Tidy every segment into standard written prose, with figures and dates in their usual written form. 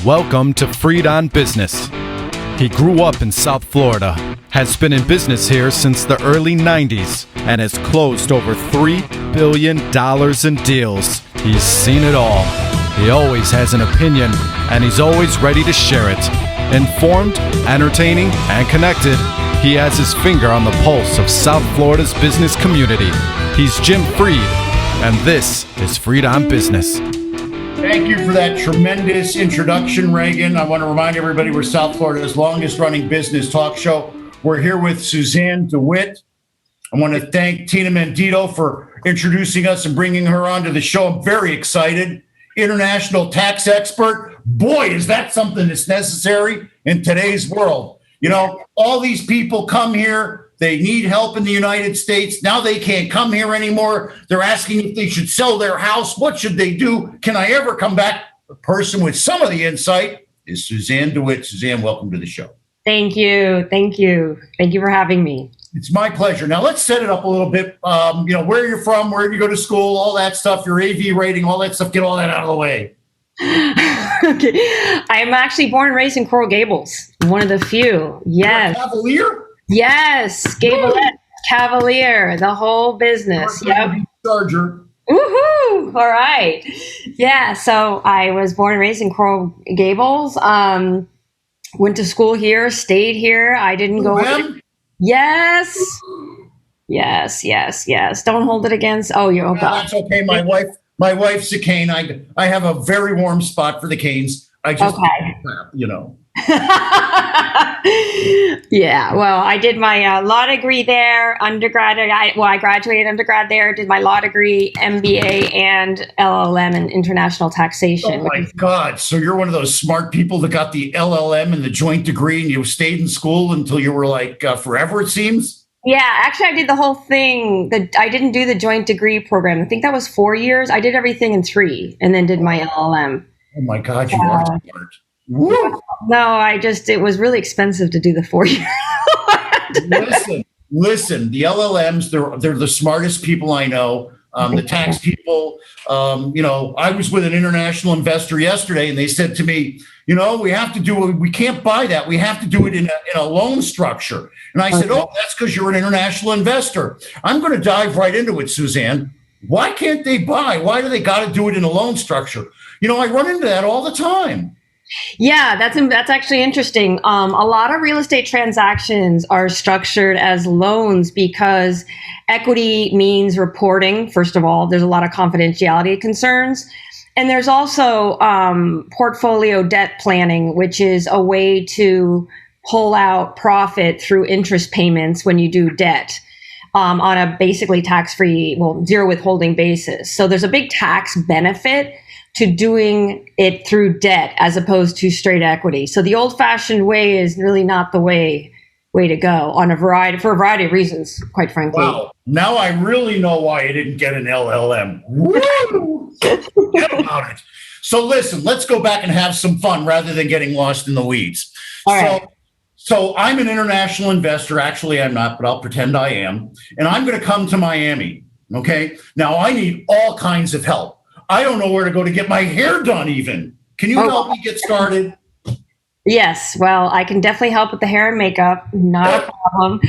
Welcome to Freed on Business. He grew up in South Florida, has been in business here since the early 90s, and has closed over $3 billion in deals. He's seen it all. He always has an opinion, and he's always ready to share it. Informed, entertaining, and connected, he has his finger on the pulse of South Florida's business community. He's Jim Freed, and this is Freed on Business. Thank you for that tremendous introduction, Reagan. I want to remind everybody we're South Florida's longest running business talk show. We're here with Suzanne DeWitt. I want to thank Tina Mendito for introducing us and bringing her onto the show. I'm very excited. International tax expert. Boy, is that something that's necessary in today's world. You know, all these people come here. They need help in the United States. Now they can't come here anymore. They're asking if they should sell their house. What should they do? Can I ever come back? The person with some of the insight is Suzanne DeWitt. Suzanne, welcome to the show. Thank you. Thank you. Thank you for having me. It's my pleasure. Now let's set it up a little bit. Where you're from, where you go to school, all that stuff, your AV rating, all that stuff. Get all that out of the way. Okay. I'm actually born and raised in Coral Gables. One of the few. Yes. You're a Cavalier? Yes, Gable Cavalier, the whole business. Yep. Charger. Woohoo! All right. Yeah, so I was born and raised in Coral Gables. Went to school here, stayed here. I didn't go. Yes. Don't hold it against. Oh, you're okay. That's okay. My wife's a Cane. I have a very warm spot for the Canes. I just, Yeah, well, I did my law degree there, undergrad. I graduated undergrad there, did my law degree, MBA, and LLM in international taxation. Oh, my God. So you're one of those smart people that got the LLM and the joint degree, and you stayed in school until you were like forever, it seems? Yeah, actually, I did the whole thing. I didn't do the joint degree program. I think that was 4 years. I did everything in 3 and then did my LLM. Oh, my God, you are smart. Woo. No, it was really expensive to do the 4 years. Listen, the LLMs, they're the smartest people I know. The tax people, I was with an international investor yesterday and they said to me, we can't buy that. We have to do it in a loan structure. And I said, that's because you're an international investor. I'm going to dive right into it, Suzanne. Why can't they buy? Why do they got to do it in a loan structure? I run into that all the time. Yeah, that's actually interesting. A lot of real estate transactions are structured as loans because equity means reporting. First of all, there's a lot of confidentiality concerns. And there's also portfolio debt planning, which is a way to pull out profit through interest payments when you do debt on a basically tax-free, zero withholding basis. So there's a big tax benefit to doing it through debt as opposed to straight equity. So the old-fashioned way is really not the way to go for a variety of reasons, quite frankly. Wow. Now I really know why you didn't get an LLM. Woo! Forget about it. So listen, let's go back and have some fun rather than getting lost in the weeds. All right. So I'm an international investor. Actually, I'm not, but I'll pretend I am. And I'm going to come to Miami. Okay. Now I need all kinds of help. I don't know where to go to get my hair done even. Can you help me get started? Yes. Well, I can definitely help with the hair and makeup. Not a problem.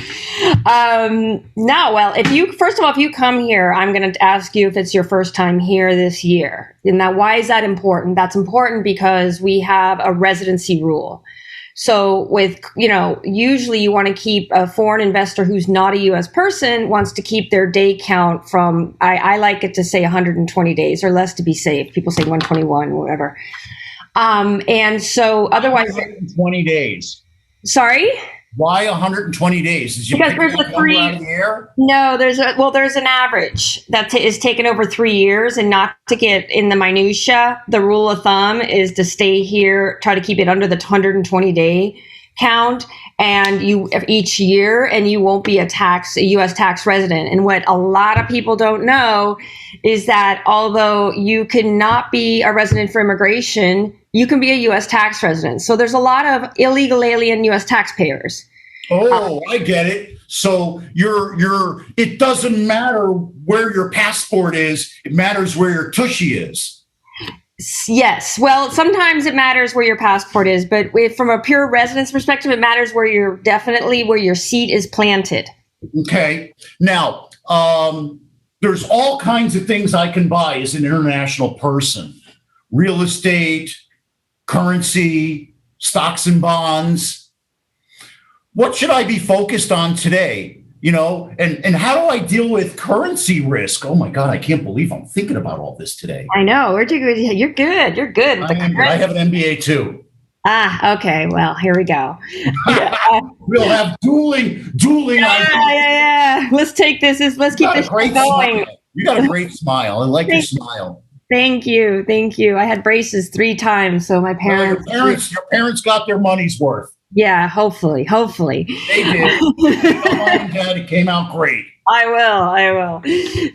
If you come here, I'm going to ask you if it's your first time here this year. And now, why is that important? That's important because we have a residency rule. So usually you want to keep a foreign investor who's not a U.S. person wants to keep their day count from, I like it to say 120 days or less to be safe. People say 121, whatever. And so otherwise. 120 days. Sorry? Why 120 days? Because there's a 3. Out of the air? No, there's an average that is taken over 3 years, and not to get in the minutia. The rule of thumb is to stay here, try to keep it under the 120-day count, and each year, and you won't be a U.S. tax resident. And what a lot of people don't know is that although you cannot be a resident for immigration, you can be a U.S. tax resident. So there's a lot of illegal alien U.S. taxpayers. Oh, I get it. So it doesn't matter where your passport is. It matters where your tushy is. Yes. Well, sometimes it matters where your passport is, but from a pure residence perspective, it matters where where your seat is planted. Okay. Now, there's all kinds of things I can buy as an international person: real estate, currency, stocks and bonds. What should I be focused on today? And how do I deal with currency risk? Oh my God, I can't believe I'm thinking about all this today. I know. You're good. You're good. I have an MBA too. Okay. Well, here we go. We'll have dueling. Yeah. Let's take this. Let's keep this going. Smile. You got a great smile. I like your smile. Thank you. I had braces 3 times, so my parents. Your parents got their money's worth. Yeah, hopefully. They did. Mom and Dad, it came out great. I will.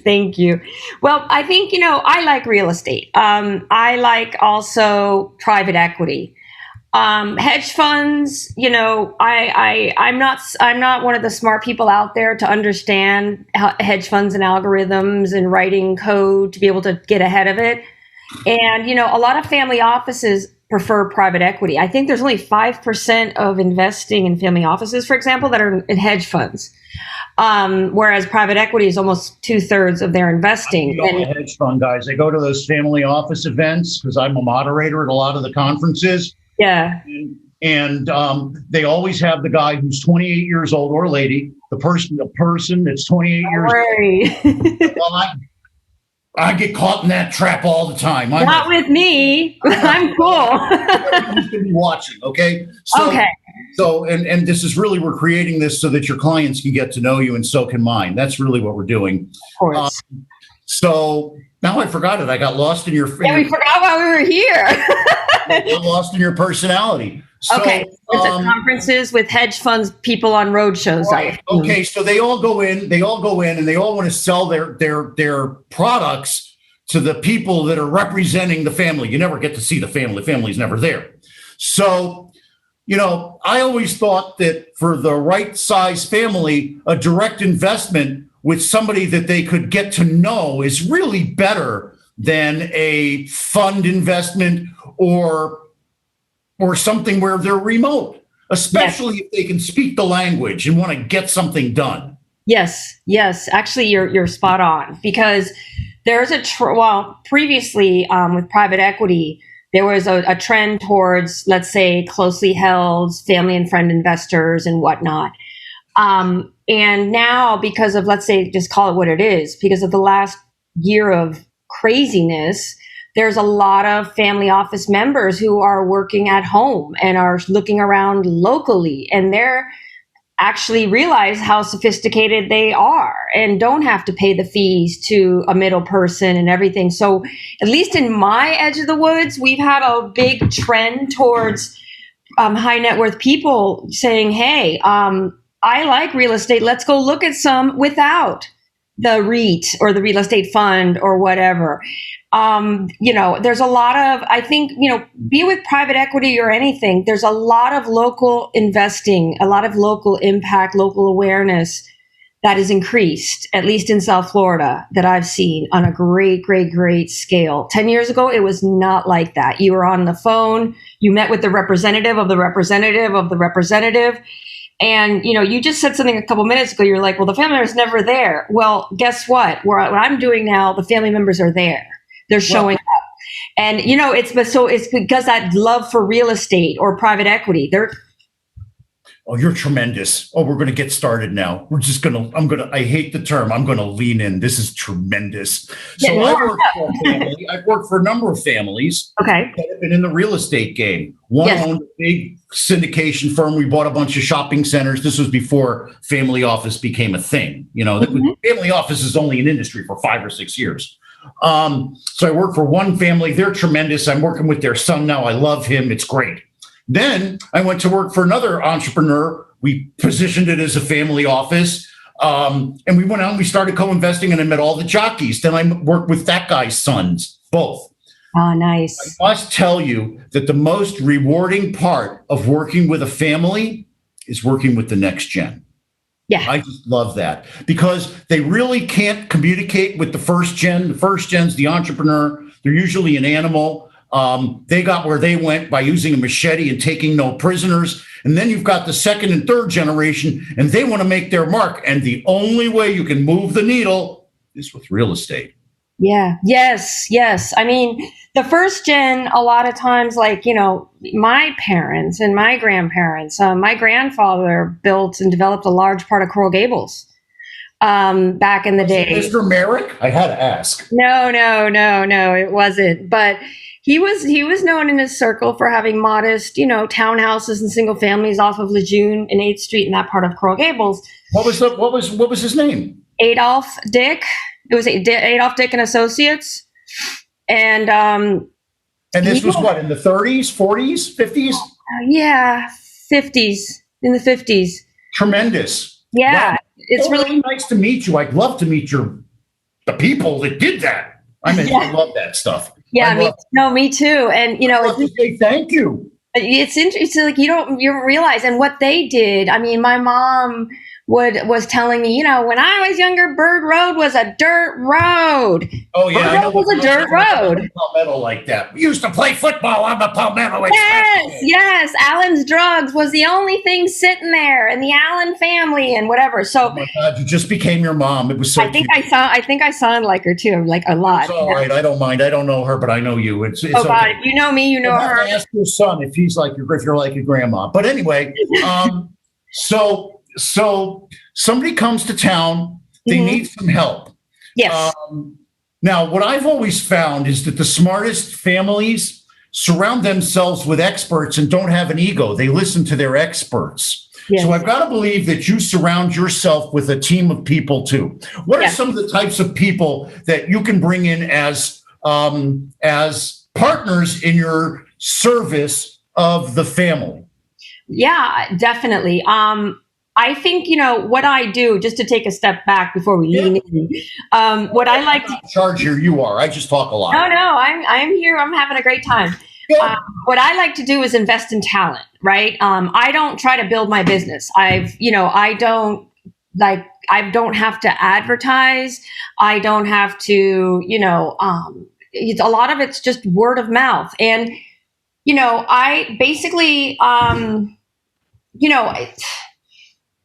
Thank you. Well, I think, I like real estate. I like also private equity. Hedge funds, I'm not one of the smart people out there to understand hedge funds and algorithms and writing code to be able to get ahead of it. And, a lot of family offices prefer private equity. I think there's only 5% of investing in family offices, for example, that are in hedge funds. Whereas private equity is almost 2/3 of their investing. And the hedge fund guys, they go to those family office events because I'm a moderator at a lot of the conferences. Yeah. And they always have the guy who's 28 years old, or lady, the person that's 28 years old. Well, I get caught in that trap all the time. Not with me. I'm cool. Everyone's going to be watching, okay? Okay. So, and this is really, we're creating this so that your clients can get to know you, and so can mine. That's really what we're doing. Of course. So now I forgot it. I got lost in your. Yeah, we forgot why we were here. I got lost in your personality. So, okay. It's at conferences with hedge funds, people on road shows. Right. Okay. So they all go in, and they all want to sell their products to the people that are representing the family. You never get to see the family. The family's never there. So, I always thought that for the right size family, a direct investment with somebody that they could get to know is really better than a fund investment or something where they're remote, especially if they can speak the language and want to get something done. Yes. Actually, you're spot on, because there's previously with private equity, there was a trend towards, let's say, closely held family and friend investors and whatnot. And now, because of, let's say, just call it what it is, because of the last year of craziness, there's a lot of family office members who are working at home and are looking around locally, and they're actually realize how sophisticated they are and don't have to pay the fees to a middle person and everything. So at least in my edge of the woods, we've had a big trend towards high net worth people saying, hey, I like real estate. Let's go look at some without the REIT or the real estate fund or whatever. There's a lot of, I think, be it with private equity or anything, there's a lot of local investing, a lot of local impact, local awareness that is increased, at least in South Florida, that I've seen on a great, great, great scale. 10 years ago, it was not like that. You were on the phone, you met with the representative of the representative of the representative. And, you just said something a couple minutes ago. You're like, well, the family member's never there. Well, guess what? What I'm doing now, the family members are there. They're showing up. And, it's because that love for real estate or private equity. Oh, you're tremendous. Oh, we're going to get started now. I hate the term. I'm going to lean in. This is tremendous. So I've worked for a number of families that have been in the real estate game. One owned a big syndication firm. We bought a bunch of shopping centers. This was before family office became a thing. Family office is only an industry for 5 or 6 years. So I work for one family. They're tremendous. I'm working with their son now. I love him. It's great. Then I went to work for another entrepreneur. We positioned it as a family office. And we went out and we started co-investing, and I met all the jockeys. Then I worked with that guy's sons, both. Oh, nice. I must tell you that the most rewarding part of working with a family is working with the next gen. Yeah. I just love that, because they really can't communicate with the first gen. The first gen's the entrepreneur. They're usually an animal. They got where they went by using a machete and taking no prisoners. And then you've got the second and third generation, and they want to make their mark. And the only way you can move the needle is with real estate. Yeah. Yes. I mean, the first gen, a lot of times, like, my parents and my grandparents, my grandfather built and developed a large part of Coral Gables back in the day. Mr. Merrick? I had to ask. No, it wasn't. But he was known in his circle for having modest, townhouses and single families off of Lejeune and 8th Street in that part of Coral Gables. What was his name? Adolph Dick. It was Adolph Dick and Associates. And this was what, in the 30s, 40s, 50s? Yeah, 50s, in the 50s. Tremendous. Yeah, wow. It's really nice to meet you. I'd love to meet the people that did that. I love that stuff. Yeah, me too. And to say thank you. It's interesting. Like you don't realize, and what they did. I mean, my mom was telling me, when I was younger, Bird Road was a dirt road. Oh yeah, Bird Road was a dirt road. Palmetto like that. We used to play football on the Palmetto. Yes. Allen's Drugs was the only thing sitting there, and the Allen family and whatever. So, oh my God, you just became your mom. It was so. I think I sound like her too, like a lot. It's all right. I don't mind. I don't know her, but I know you. It's okay. God, you know me. You know her. Ask your son if he's like if you're like your grandma. But anyway, So somebody comes to town, they need some help. Yes. Now, what I've always found is that the smartest families surround themselves with experts and don't have an ego. They listen to their experts. Yes. So I've got to believe that you surround yourself with a team of people too. What are some of the types of people that you can bring in as partners in your service of the family? Yeah, definitely. I think, what I do, just to take a step back before we lean in, what I like to charge here, you are. I just talk a lot. No, I'm here. I'm having a great time. What I like to do is invest in talent, right? I don't try to build my business. I don't have to advertise. I don't have to, a lot of it's just word of mouth. And, I basically,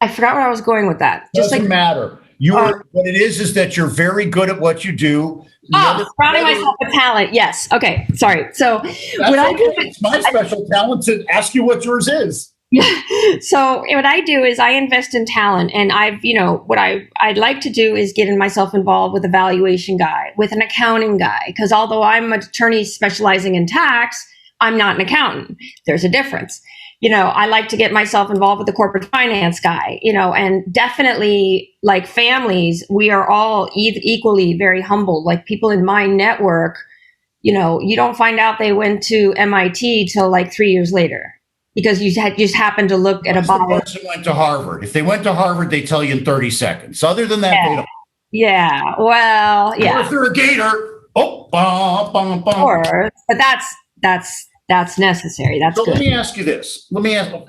I forgot where I was going with that. Doesn't matter. What it is that you're very good at what you do. Surrounding myself with talent. Yes. Okay. Sorry. So it's my special talent to ask you what yours is. So what I do is I invest in talent, and what I'd like to do is get myself involved with a valuation guy, with an accounting guy, because although I'm an attorney specializing in tax, I'm not an accountant. There's a difference. I like to get myself involved with the corporate finance guy, and definitely like families, we are all equally very humbled. Like people in my network, you don't find out they went to MIT till like 3 years later because you just happened to look at a bottle. The person went to Harvard. If they went to Harvard, they tell you in 30 seconds. Other than that, they don't. Yeah. Well, yeah. Or if they're a gator, but that's necessary. That's so good. Let me ask you this.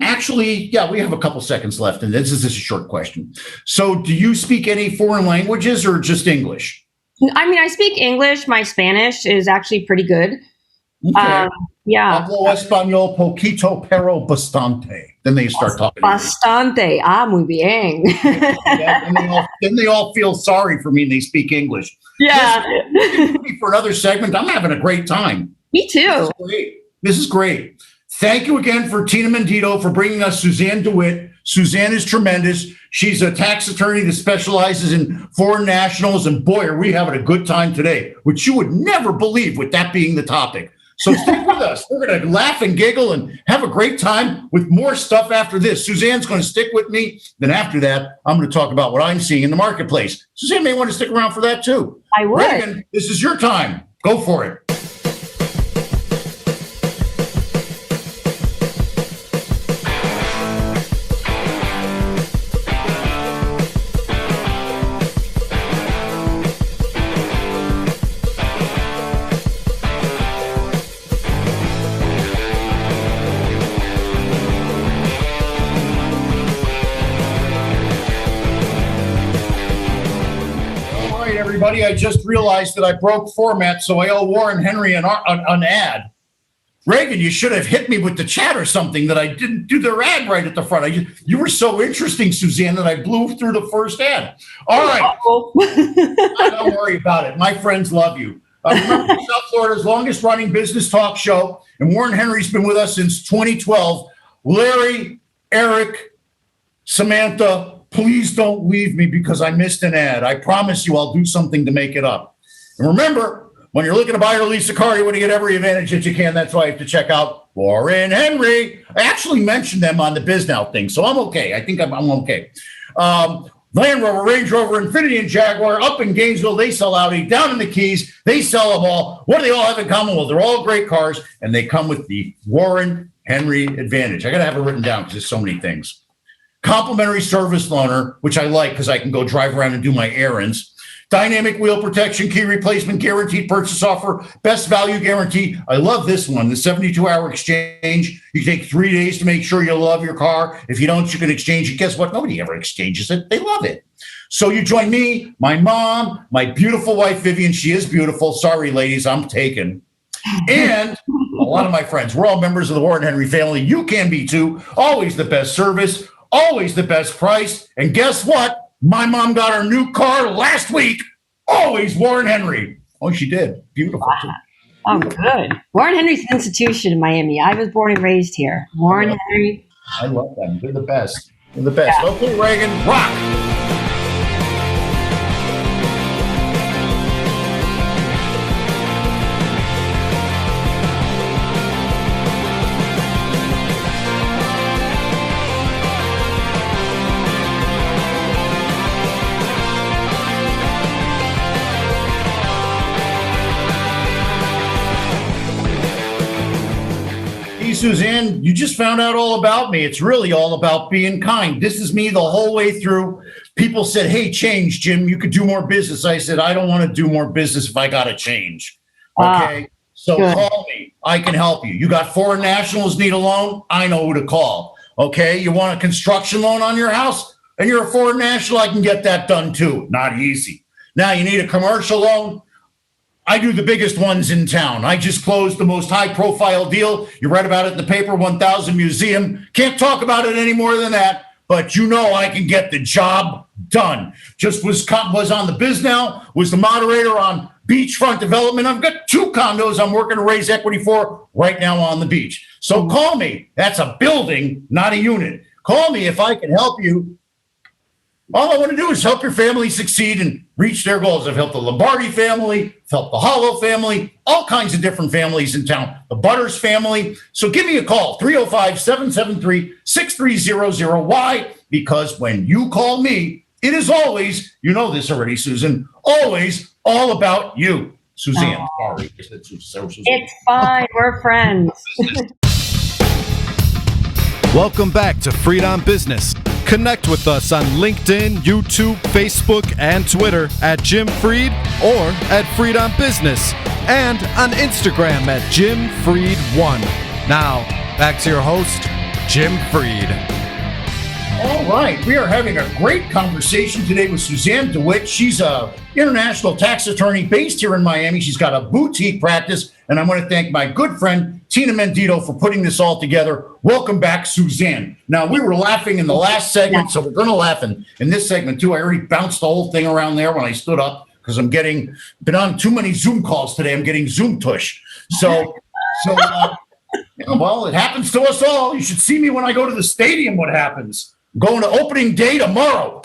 Actually, we have a couple seconds left, and this is a short question. So do you speak any foreign languages or just English? I mean, I speak English. My Spanish is actually pretty good. Okay. Hablo español poquito pero bastante. Then they start talking. Bastante. Muy bien. Then they all feel sorry for me and they speak English. Yeah. For another segment, I'm having a great time. Me too. This is great. Thank you again for Tina Mendito for bringing us Suzanne DeWitt. Suzanne is tremendous. She's a tax attorney that specializes in foreign nationals. And boy, are we having a good time today, which you would never believe with that being the topic. So stick with us. We're going to laugh and giggle and have a great time with more stuff after this. Suzanne's going to stick with me. Then after that, I'm going to talk about what I'm seeing in the marketplace. Suzanne may want to stick around for that too. I would. Reagan, this is your time. Go for it. Everybody, I just realized that I broke format, so I owe Warren Henry an ad. Reagan, you should have hit me with the chat or something that I didn't do the ad right at the front. You were so interesting, Suzanne, that I blew through the first ad. All right. Don't worry about it. My friends love you. Remember, South Florida's longest running business talk show, and Warren Henry's been with us since 2012. Larry, Eric, Samantha, please don't leave me because I missed an ad. I promise you I'll do something to make it up. And remember, when you're looking to buy or lease a car, you want to get every advantage that you can. That's why you have to check out Warren Henry. I actually mentioned them on the BizNow thing, so I'm okay. I think I'm okay. Land Rover, Range Rover, Infiniti, and Jaguar up in Gainesville. They sell Audi. Down in the Keys, they sell them all. What do they all have in common? Well, they're all great cars, and they come with the Warren Henry advantage. I got to have it written down because there's so many things. Complimentary service loaner, which I like because I can go drive around and do my errands. Dynamic wheel protection, key replacement, guaranteed purchase offer, best value guarantee. I love this one, the 72-hour exchange. You take 3 days to make sure you love your car. If you don't, you can exchange it. Guess what? Nobody ever exchanges it. They love it. So you join me, my mom, my beautiful wife, Vivian. She is beautiful. Sorry, ladies, I'm taken. And a lot of my friends. We're all members of the Warren Henry family. You can be too. Always the best service, always the best price. And guess what? My mom got her new car last week. Always Warren Henry. Oh, she did. Beautiful. Wow. Oh, good. Warren Henry's an institution in Miami. I was born and raised here. Warren Henry. I love them. They're the best. They're the best. Yeah. Okay, Reagan, rock. Suzanne, you just found out all about me. It's really all about being kind. This is me the whole way through. People said, hey, change, Jim. You could do more business. I said, I don't want to do more business if I got to change. Okay. So good. Call me. I can help you. You got foreign nationals need a loan? I know who to call. Okay. You want a construction loan on your house and you're a foreign national? I can get that done too. Not easy. Now you need a commercial loan. I do the biggest ones in town. I just closed the most high-profile deal. You read about it in the paper, 1000 Museum. Can't talk about it any more than that, but you know I can get the job done. Just was on the BizNow, was the moderator on beachfront development. I've got 2 condos I'm working to raise equity for right now on the beach. So call me. That's a building, not a unit. Call me if I can help you. All I want to do is help your family succeed and reach their goals. I've helped the Lombardi family, helped the Hollow family, all kinds of different families in town, the Butters family. So give me a call, 305-773-6300. Why? Because when you call me, it is always, you know this already, Susan, always all about you. Suzanne, sorry. It's fine. We're friends. Welcome back to Freed on Business. Connect with us on LinkedIn, YouTube, Facebook, and Twitter at Jim Freed or at Freed on Business, and on Instagram at Jim Freed1. Now, back to your host, Jim Freed. All right, we are having a great conversation today with Suzanne DeWitt. She's an international tax attorney based here in Miami. She's got a boutique practice, and I want to thank my good friend Tina Mendito for putting this all together. Welcome back, Suzanne. Now, we were laughing in the last segment, so we're going to laugh in this segment, too. I already bounced the whole thing around there when I stood up because been on too many Zoom calls today. I'm getting Zoom tush. Well, it happens to us all. You should see me when I go to the stadium, what happens. I'm going to opening day tomorrow.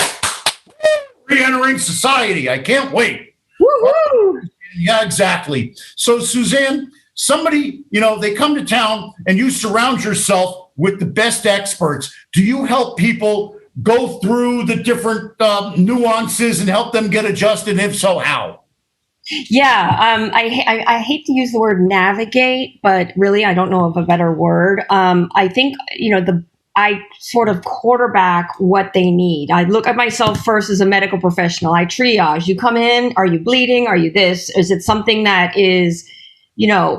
Re-entering society. I can't wait. Woo-hoo! Yeah, exactly. So, Suzanne, somebody, they come to town and you surround yourself with the best experts. Do you help people go through the different nuances and help them get adjusted? And if so, how? Yeah, I hate to use the word navigate, but really I don't know of a better word. I think, I sort of quarterback what they need. I look at myself first as a medical professional. I triage. You come in, are you bleeding? Are you this? Is it something that is,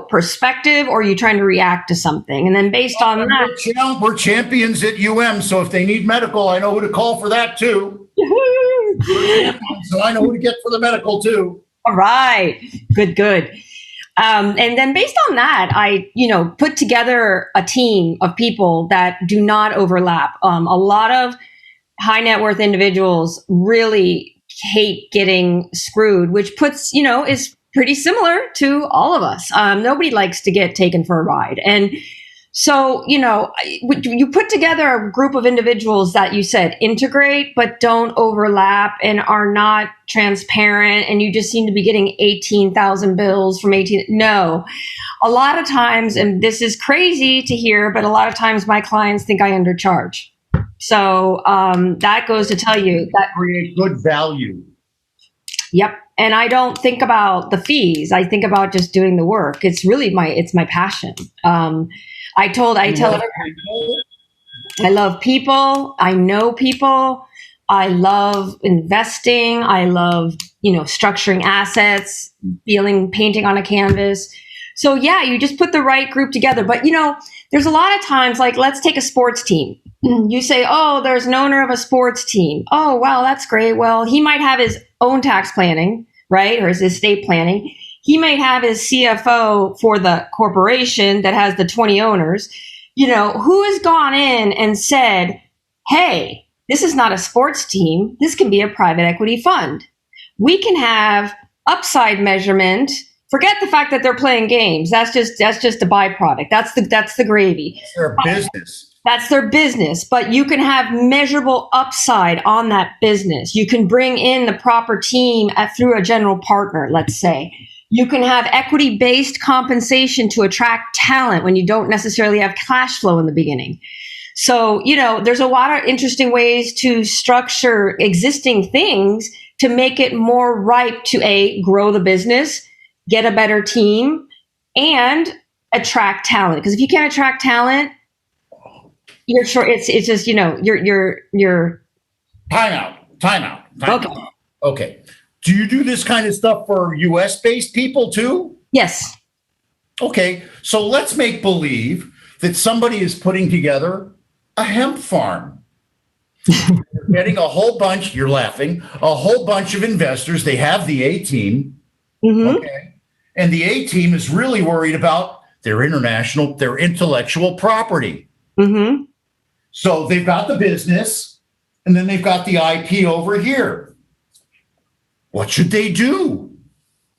perspective, or are you trying to react to something? And then based on that. We're champions at so if they need medical, I know who to call for that too. So I know who to get for the medical too. All right. Good. And then based on that, I, put together a team of people that do not overlap. A lot of high net worth individuals really hate getting screwed, which puts, is pretty similar to all of us. Nobody likes to get taken for a ride. And so, you put together a group of individuals that you said integrate, but don't overlap and are not transparent. And you just seem to be getting 18,000 bills from 18. No, a lot of times, and this is crazy to hear, but a lot of times my clients think I undercharge. So that goes to tell you that create good value. Yep. And I don't think about the fees. I think about just doing the work. It's really my passion. I tell everyone, I love people. I know people. I love investing. I love, structuring assets, painting on a canvas. So yeah, you just put the right group together. But, there's a lot of times, like, let's take a sports team. You say, oh, there's an owner of a sports team. Oh, wow, that's great. Well, he might have his own tax planning, right? Or his estate planning. He might have his CFO for the corporation that has the 20 owners. Who has gone in and said, hey, this is not a sports team. This can be a private equity fund. We can have upside measurement. Forget the fact that they're playing games. That's just a byproduct. That's the gravy. It's their business. That's their business, but you can have measurable upside on that business. You can bring in the proper team through a general partner, let's say. You can have equity-based compensation to attract talent when you don't necessarily have cash flow in the beginning. So, there's a lot of interesting ways to structure existing things to make it more ripe to grow the business, get a better team, and attract talent. Because if you can't attract talent, you're sure it's just, you're Time out. Okay. Okay. Do you do this kind of stuff for U.S. based people too? Yes. Okay. So let's make believe that somebody is putting together a hemp farm. You're getting a whole bunch, you're laughing, a whole bunch of investors. They have the A team. Mm-hmm. Okay. And the A team is really worried about their intellectual property. Mm-hmm. So they've got the business and then they've got the IP over here. What should they do?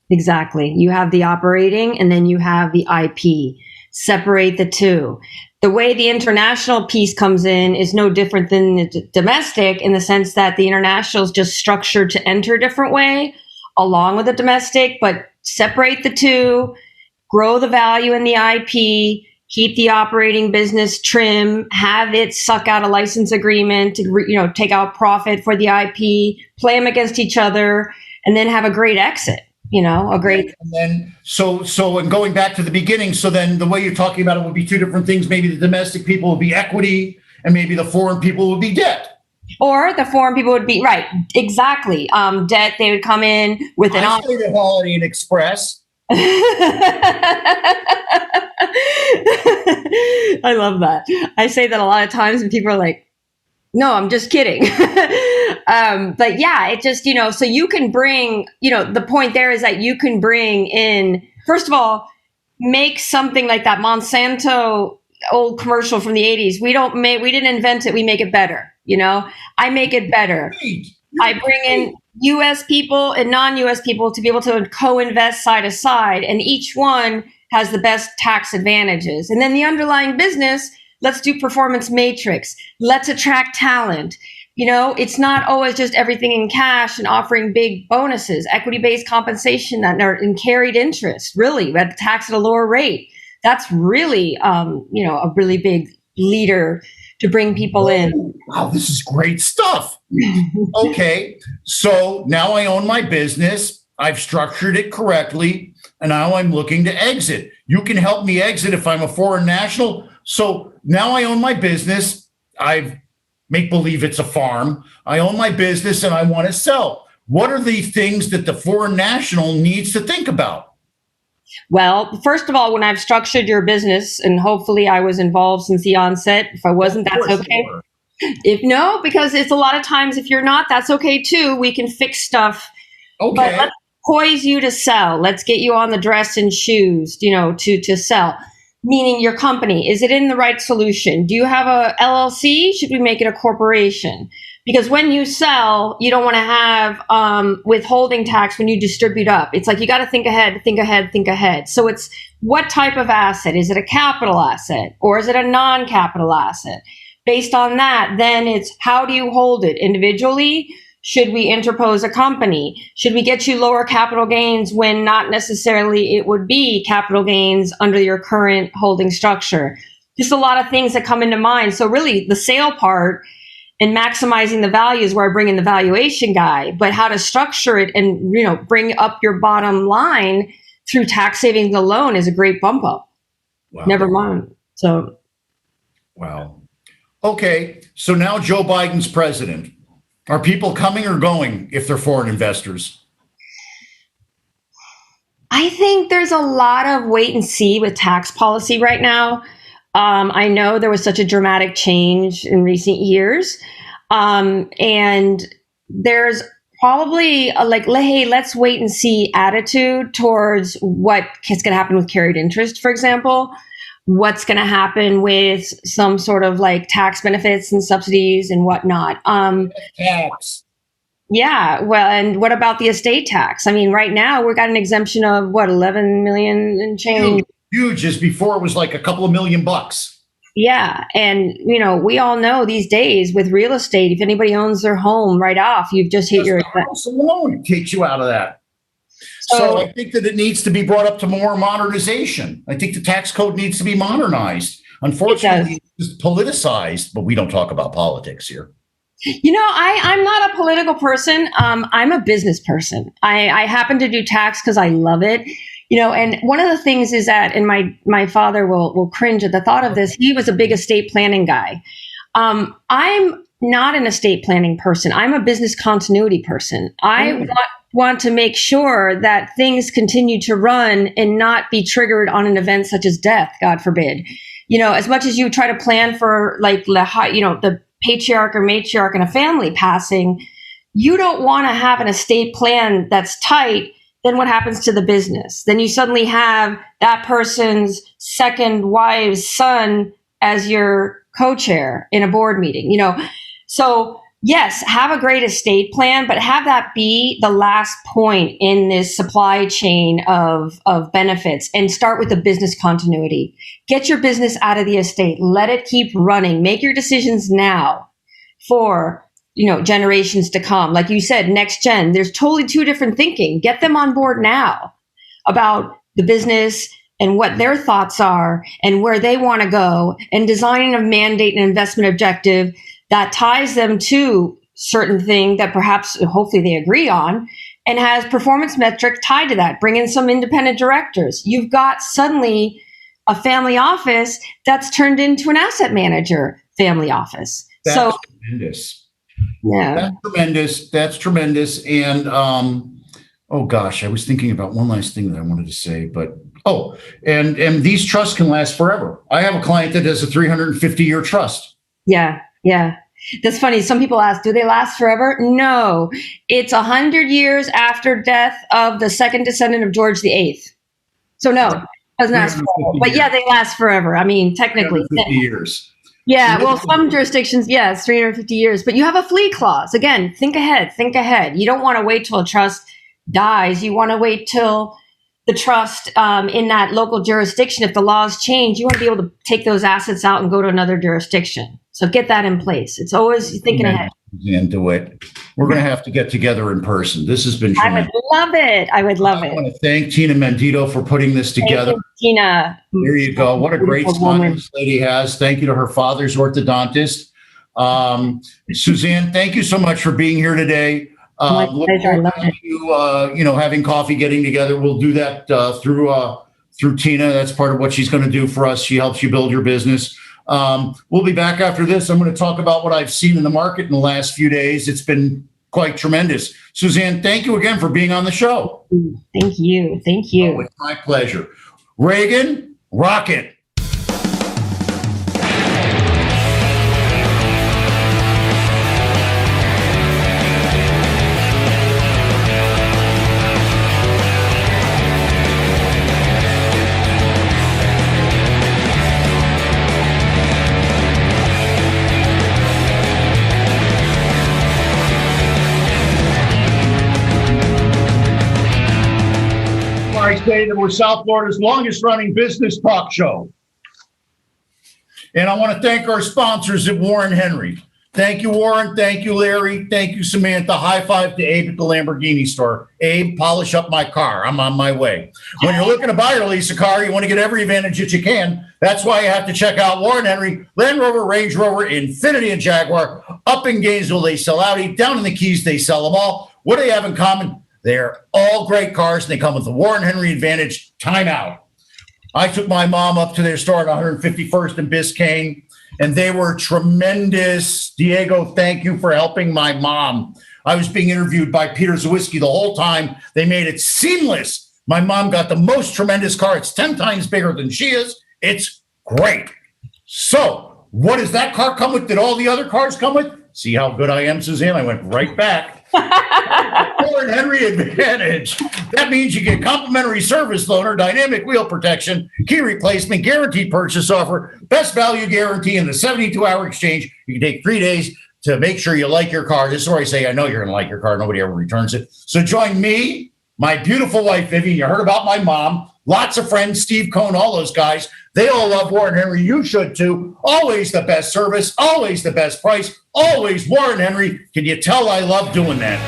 Exactly. You have the operating and then you have the IP. Separate the two. The way the international piece comes in is no different than the domestic, in the sense that the international is just structured to enter a different way along with the domestic, but separate the two, grow the value in the IP, keep the operating business trim, have it suck out a license agreement to, take out profit for the IP, play them against each other, and then have a great exit. A great. And then, so, and going back to the beginning, so then the way you're talking about it would be two different things. Maybe the domestic people would be equity, and maybe the foreign people would be debt. Or the foreign people would be, right, exactly. Debt, they would come in with an I say the Holiday Inn Express. I love that. I say that a lot of times and people are like, no, I'm just kidding. But yeah, it just, so you can bring, the point there is that you can bring in, first of all, make something like that Monsanto old commercial from the 80s. We didn't invent it. We make it better. I make it better. I bring in U.S. people and non-U.S. people to be able to co-invest side to side, and each one has the best tax advantages. And then the underlying business, let's do performance matrix. Let's attract talent. It's not always just everything in cash and offering big bonuses, equity-based compensation that are in carried interest, really, at tax at a lower rate. That's really, a really big leader to bring people in. Wow, this is great stuff. Okay, so now I own my business. I've structured it correctly, and now I'm looking to exit. You can help me exit if I'm a foreign national. So now I own my business. I make believe it's a farm. I own my business and I want to sell. What are the things that the foreign national needs to think about? Well, first of all, when I've structured your business, and hopefully I was involved since the onset. If I wasn't, that's okay. Because it's a lot of times if you're not, that's okay too. We can fix stuff. Okay. poise you to sell. Let's get you on the dress and shoes, to sell. Meaning your company, is it in the right solution? Do you have a LLC? Should we make it a corporation? Because when you sell, you don't want to have withholding tax when you distribute up. It's like you got to think ahead, think ahead, think ahead. So it's what type of asset? Is it a capital asset or is it a non-capital asset? Based on that, then it's how do you hold it individually? Should we interpose a company? Should we get you lower capital gains when not necessarily it would be capital gains under your current holding structure? Just a lot of things that come into mind. So really the sale part and maximizing the value is where I bring in the valuation guy, but how to structure it and, bring up your bottom line through tax savings alone is a great bump up. Wow. Never mind. So. Wow. Okay. So now Joe Biden's president. Are people coming or going if they're foreign investors? I think there's a lot of wait and see with tax policy right now. I know there was such a dramatic change in recent years. And there's probably hey, let's wait and see attitude towards what is going to happen with carried interest, for example. What's going to happen with some sort of tax benefits and subsidies and whatnot. Tax. Yeah. Well, and what about the estate tax? I mean, right now we've got an exemption of 11 million and change. Huge, as before it was like a couple of $1 million. Yeah. And, we all know these days with real estate, if anybody owns their home right off, you've just hit your house alone takes you out of that. So I think that it needs to be brought up to more modernization. I think the tax code needs to be modernized. Unfortunately, it's just politicized, but we don't talk about politics here. I'm not a political person. I'm a business person. I happen to do tax because I love it. And one of the things is that, and my father will cringe at the thought of this, he was a big estate planning guy. I'm not an estate planning person. I'm a business continuity person. I want to make sure that things continue to run and not be triggered on an event such as death, God forbid. As much as you try to plan for the patriarch or matriarch in a family passing, you don't want to have an estate plan that's tight. Then what happens to the business? Then you suddenly have that person's second wife's son as your co-chair in a board meeting, So yes, have a great estate plan, but have that be the last point in this supply chain of benefits and start with the business continuity. Get your business out of the estate. Let it keep running. Make your decisions now for generations to come. Like you said, next gen, there's totally two different thinking. Get them on board now about the business and what their thoughts are and where they want to go, and designing a mandate and investment objective that ties them to certain thing that perhaps hopefully they agree on and has performance metric tied to that. Bring in some independent directors. You've got suddenly a family office that's turned into an asset manager family office. That's tremendous. Yeah. That's tremendous. And, oh gosh, I was thinking about one last thing that I wanted to say, but, and these trusts can last forever. I have a client that has a 350-year trust. Yeah. Yeah. That's funny. Some people ask, do they last forever? No, it's 100 years after death of the second descendant of George VIII. So no, it doesn't last forever. But yeah, they last forever. I mean, technically. 50 years. Yeah, well, some jurisdictions, yes, 350 years. But you have a flee clause. Again, think ahead, think ahead. You don't want to wait till a trust dies. You want to wait till the trust in that local jurisdiction, if the laws change, you want to be able to take those assets out and go to another jurisdiction. So get that in place. It's always thinking ahead. Suzanne DeWitt, we're going to have to get together in person. This has been tremendous. I would love it. I want to thank Tina Mendito for putting this together. Thank you, Tina. There you go. What a great smile this lady has. Thank you to her father's orthodontist. Suzanne, thank you so much for being here today. My pleasure. I love it. Having coffee, getting together. We'll do that through Tina. That's part of what she's going to do for us. She helps you build your business. We'll be back after this. I'm going to talk about what I've seen in the market in the last few days. It's been quite tremendous. Suzanne, thank you again for being on the show. Thank you. Thank you. Oh, it's my pleasure. Reagan, rock it. say that we're South Florida's longest running business talk show. And I want to thank our sponsors at Warren Henry. Thank you, Warren. Thank you, Larry. Thank you, Samantha. High five to Abe at the Lamborghini store. Abe, polish up my car. I'm on my way. When you're looking to buy or lease a car, you want to get every advantage that you can. That's why you have to check out Warren Henry, Land Rover, Range Rover, Infiniti, and Jaguar. Up in Gainesville, they sell Audi. Down in the Keys, they sell them all. What do they have in common? They're all great cars, and they come with the Warren Henry Advantage timeout. I took my mom up to their store at 151st and Biscayne, and they were tremendous. Diego, thank you for helping my mom. I was being interviewed by Peter Zawiski the whole time. They made it seamless. My mom got the most tremendous car. It's 10 times bigger than she is. It's great. So what does that car come with that all the other cars come with? See how good I am, Suzanne? I went right back. Warren Henry Advantage. That means you get complimentary service loaner, dynamic wheel protection, key replacement, guaranteed purchase offer, best value guarantee, and the 72-hour exchange. You can take 3 days to make sure you like your car. This is where I say, I know you're going to like your car. Nobody ever returns it. So join me, my beautiful wife, Vivian. You heard about my mom. Lots of friends, Steve Cohn, all those guys. They all love Warren Henry. You should too. Always the best service, always the best price, always Warren Henry. Can you tell I love doing that?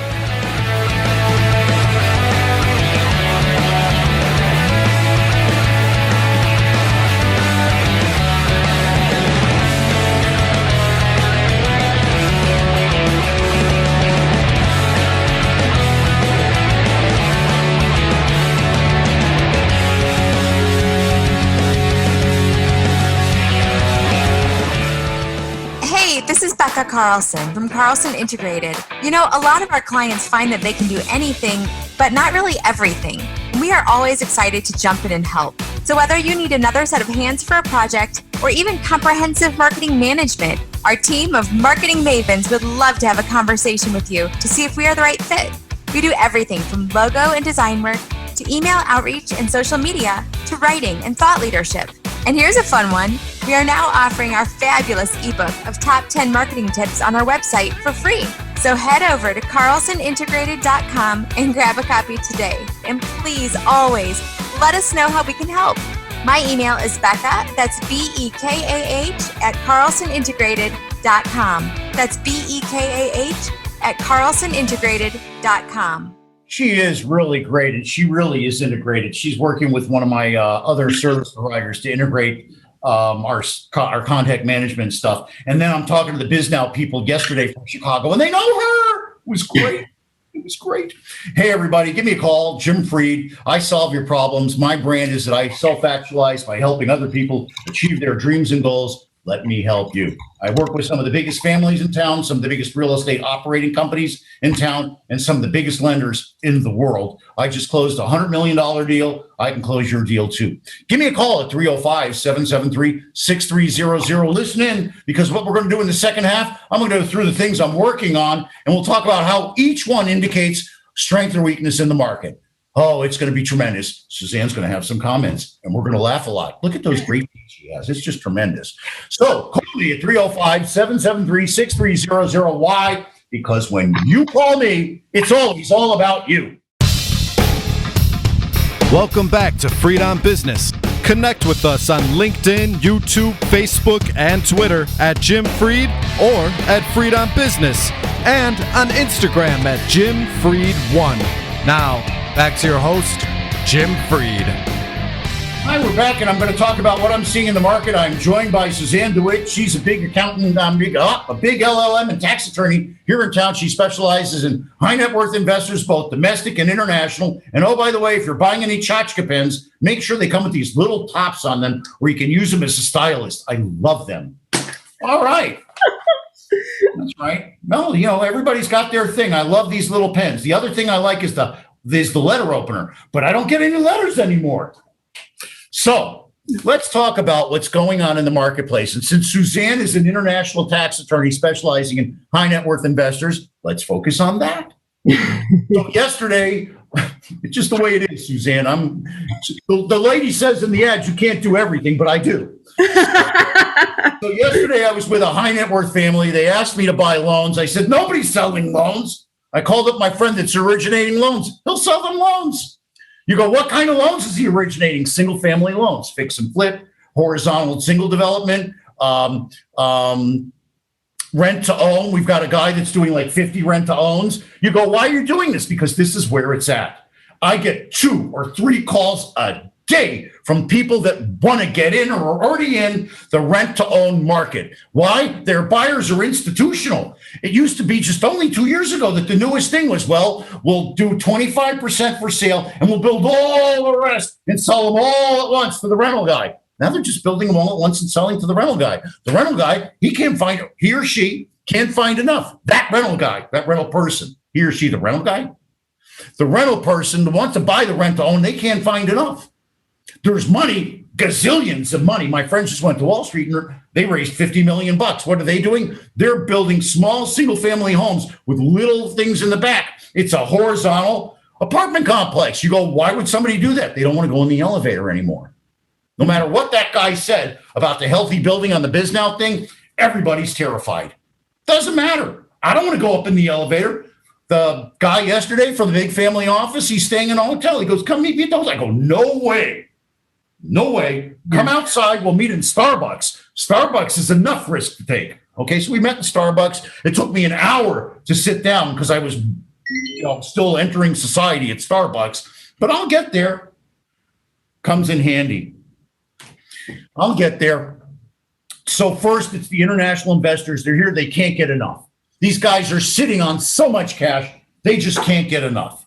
This is Becca Carlson from Carlson Integrated. You know, a lot of our clients find that they can do anything, but not really everything. We are always excited to jump in and help. So whether you need another set of hands for a project or even comprehensive marketing management, our team of marketing mavens would love to have a conversation with you to see if we are the right fit. We do everything from logo and design work to email outreach and social media to writing and thought leadership. And here's a fun one. We are now offering our fabulous ebook of top 10 marketing tips on our website for free. So head over to carlsonintegrated.com and grab a copy today. And please always let us know how we can help. My email is Becca, that's BEKAH at carlsonintegrated.com. That's BEKAH at carlsonintegrated.com. She is really great, and she really is integrated. She's working with one of my other service providers to integrate our contact management stuff. And then I'm talking to the BizNow people yesterday from Chicago, and they know her. It was great. It was great. Hey, everybody, give me a call. Jim Freed. I solve your problems. My brand is that I self-actualize by helping other people achieve their dreams and goals. Let me help you. I work with some of the biggest families in town, some of the biggest real estate operating companies in town, and some of the biggest lenders in the world. I just closed a $100 million deal. I can close your deal too. Give me a call at 305-773-6300. Listen in, because what we're going to do in the second half, I'm going to go through the things I'm working on, and we'll talk about how each one indicates strength or weakness in the market. Oh, it's going to be tremendous. Suzanne's going to have some comments, and we're going to laugh a lot. Look at those great things she has. It's just tremendous. So call me at 305-773-6300. Why? Because when you call me, it's always all about you. Welcome back to Freed on Business. Connect with us on LinkedIn, YouTube, Facebook, and Twitter at Jim Freed or at Freed on Business, and on Instagram at Jim Freed1. Now, back to your host, Jim Freed. Hi, we're back, and I'm going to talk about what I'm seeing in the market. I'm joined by Suzanne DeWitt. She's a big accountant, a big LLM and tax attorney here in town. She specializes in high net worth investors, both domestic and international. And oh, by the way, if you're buying any tchotchke pens, make sure they come with these little tops on them where you can use them as a stylist. I love them. All right. That's right. No, you know, everybody's got their thing. I love these little pens. The other thing I like is the letter opener, but I don't get any letters anymore. So let's talk about what's going on in the marketplace. And since Suzanne is an international tax attorney specializing in high net worth investors, let's focus on that. So yesterday, it's just the way it is, Suzanne. The lady says in the ads, you can't do everything, but I do. So yesterday I was with a high net worth family. They asked me to buy loans. I said, nobody's selling loans. I called up my friend that's originating loans. He'll sell them loans. You go, what kind of loans is he originating? Single family loans, fix and flip, horizontal and single development, rent to own. We've got a guy that's doing like 50 rent to owns. You go, why are you doing this? Because this is where it's at. I get 2 or 3 calls a day from people that want to get in or are already in the rent to own market. Why? Their buyers are institutional. It used to be just only 2 years ago that the newest thing was, well, we'll do 25% for sale and we'll build all the rest and sell them all at once to the rental guy. Now they're just building them all at once and selling to the rental guy. The rental guy, he or she can't find enough. That rental guy, that rental person, he or she, the rental guy, the rental person that wants to buy the rent to own, they can't find enough. There's money, gazillions of money. My friends just went to Wall Street and they raised $50 million. What are they doing? They're building small single family homes with little things in the back. It's a horizontal apartment complex. You go, why would somebody do that? They don't want to go in the elevator anymore. No matter what that guy said about the healthy building on the BizNow thing, everybody's terrified. Doesn't matter. I don't want to go up in the elevator. The guy yesterday from the big family office, he's staying in a hotel. He goes, come meet me at the hotel. I go, no way. No way. Come outside. We'll meet in Starbucks. Starbucks is enough risk to take. Okay, so we met in Starbucks. It took me an hour to sit down because I was still entering society at Starbucks. But I'll get there. Comes in handy. I'll get there. So first, it's the international investors. They're here. They can't get enough. These guys are sitting on so much cash, they just can't get enough.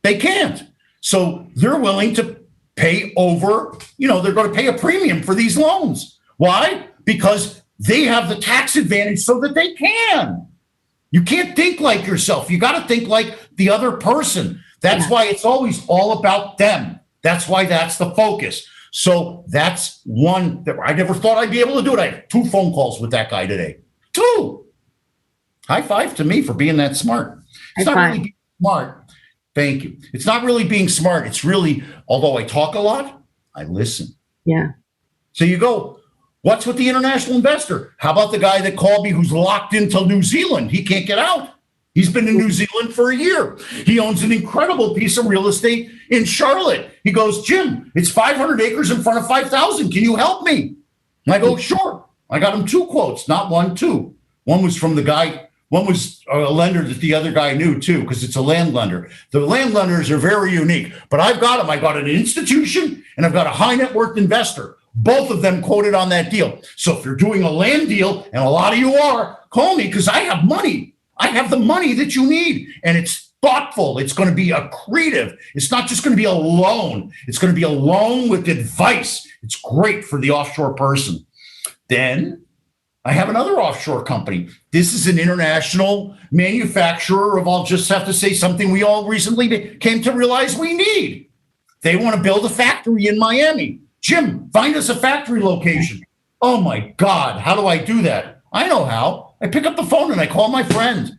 They can't. So they're willing to pay over, they're going to pay a premium for these loans. Why? Because they have the tax advantage so that they can. You can't think like yourself. You got to think like the other person. That's why it's always all about them. That's why that's the focus. So that's one that I never thought I'd be able to do it. I had 2 phone calls with that guy today. 2. High five to me for being that smart. It's not really being smart. Thank you. It's not really being smart. It's really, although I talk a lot, I listen. Yeah. So you go, what's with the international investor? How about the guy that called me who's locked into New Zealand? He can't get out. He's been in New Zealand for a year. He owns an incredible piece of real estate in Charlotte. He goes, Jim, it's 500 acres in front of 5,000. Can you help me? And I go, sure. I got him 2 quotes, not 1, 2. One was from the guy. One was a lender that the other guy knew too, because it's a land lender. The land lenders are very unique, but I've got them. I got an institution and I've got a high net worth investor. Both of them quoted on that deal. So if you're doing a land deal, and a lot of you are, call me because I have money. I have the money that you need, and it's thoughtful. It's going to be accretive. It's not just going to be a loan. It's going to be a loan with advice. It's great for the offshore person. Then I have another offshore company. This is an international manufacturer of, I'll just have to say something we all recently came to realize we need. They want to build a factory in Miami. Jim, find us a factory location. Oh my God, how do I do that? I know how. I pick up the phone and I call my friend.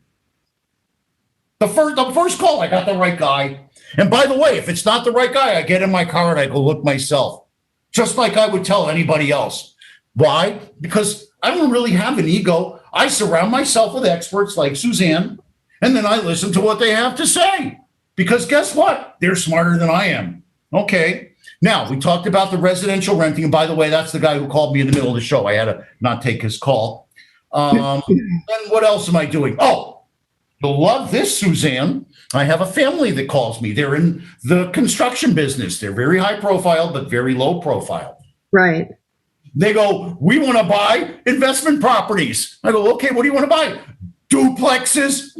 The first call, I got the right guy. And by the way, if it's not the right guy, I get in my car and I go look myself, just like I would tell anybody else. Why? Because I don't really have an ego. I surround myself with experts like Suzanne, and then I listen to what they have to say. Because guess what? They're smarter than I am. Okay. Now, we talked about the residential renting. And by the way, that's the guy who called me in the middle of the show. I had to not take his call. And what else am I doing? Oh, you'll love this, Suzanne. I have a family that calls me. They're in the construction business. They're very high profile, but very low profile. Right. They go, we want to buy investment properties. I go, okay, what do you want to buy? Duplexes.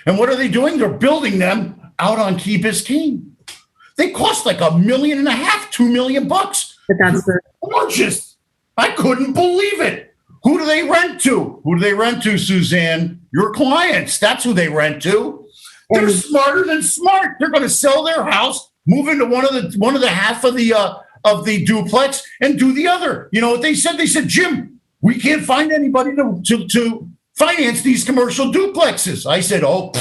And what are they doing? They're building them out on Key Biscayne. They cost like $1.5 million, $2 million. But that's gorgeous. I couldn't believe it. Who do they rent to? Who do they rent to, Suzanne? Your clients. That's who they rent to. They're smarter than smart. They're going to sell their house, move into one of the half of the duplex, and do the other. You know what they said? They said, Jim, we can't find anybody to finance these commercial duplexes. I said, oh,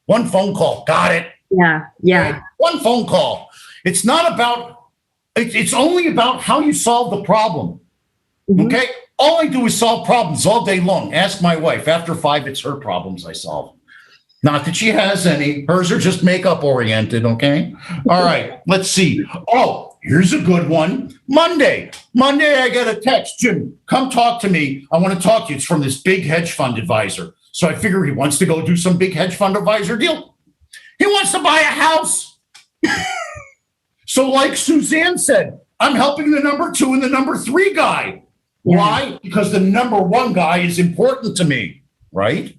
1 phone call. Got it. Yeah. 1 phone call. It's not about. It's only about how you solve the problem. Mm-hmm. Okay. All I do is solve problems all day long. Ask my wife. After 5, it's her problems I solve. Not that she has any. Hers are just makeup oriented, okay? All right, let's see. Oh, here's a good one. Monday, I get a text. Jim, come talk to me. I want to talk to you. It's from this big hedge fund advisor. So I figure he wants to go do some big hedge fund advisor deal. He wants to buy a house. So like Suzanne said, I'm helping the number 2 and the number 3 guy. Yeah. Why? Because the number 1 guy is important to me, right?